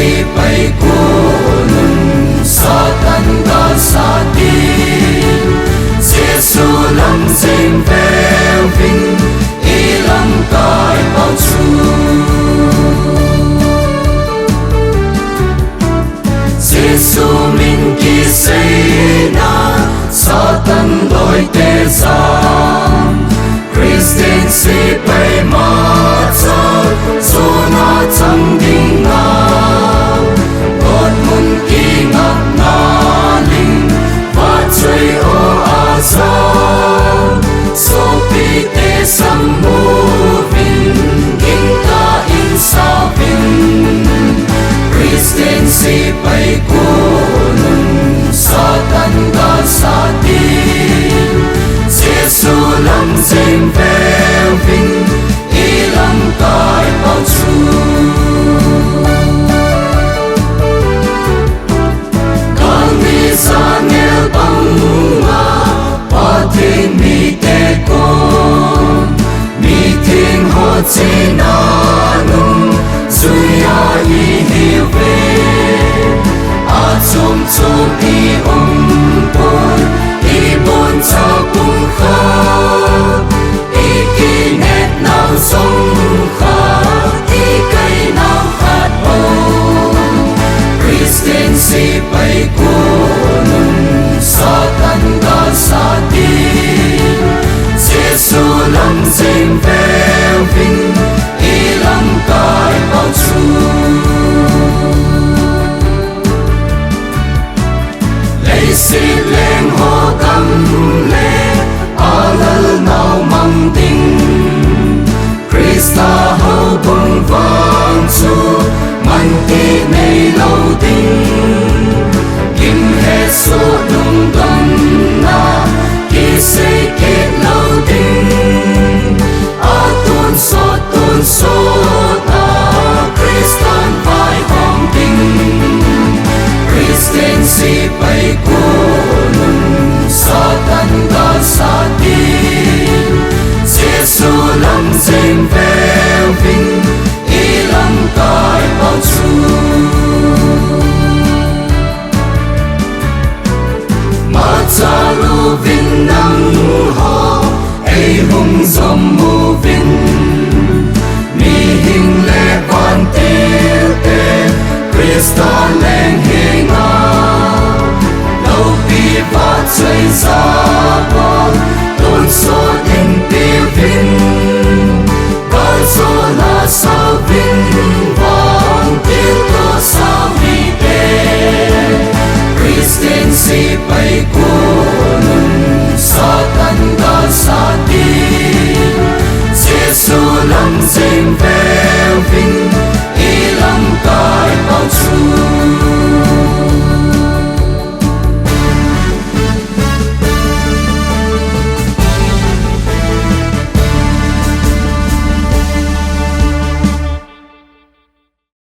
sipay kunun Satan ga sa tin Giêsu lâm dinh veo vinh ilang kai bao chu Giêsu min ki say na Satan loi te giam Christian sipay ma cha Zona chang ding na God mun ki ngak na ling Và chơi o a za So pi te sam mu vin Ging ta in sa vin Christian sipay kunun Satan ga sa tin Giêsu lâm dinh veo vinh ilang kai bao chu Kami sa ngel bang nga Pating mi te kon Mi ting ho chi na nung Suya i hiu ve A chum chum i pon I bon cha kung kha I ki net nao song kha I kay nao khat o Christian sipay kunun Satan ga sa tin Giêsu lâm dinh veo vinh ilang kai bao chu Lấy xịt lên hồ căm lệ A lal nao mang tình Krista hậu bung vang chu Man ti nei lâu tình Kim he su dung gần na Ki say kết lâu tình A tuôn sốt ta Kristan vai hong tình Christian sipay kunun Satan ga sa tin Giêsu lâm dinh veo vinh ilang kai bao chu Ma cha lu vinh nang ho Ei hung zom mu vinh Mi hing le van tiêu te Krista leng he nga Lâu pi va chơi ra bol Tôn so tình tiêu vinh Gọi so là sao vinh Vang tiêu to sao vi te Christian sipay kunun Satan ga sa tin Giêsu lâm dinh veo vinh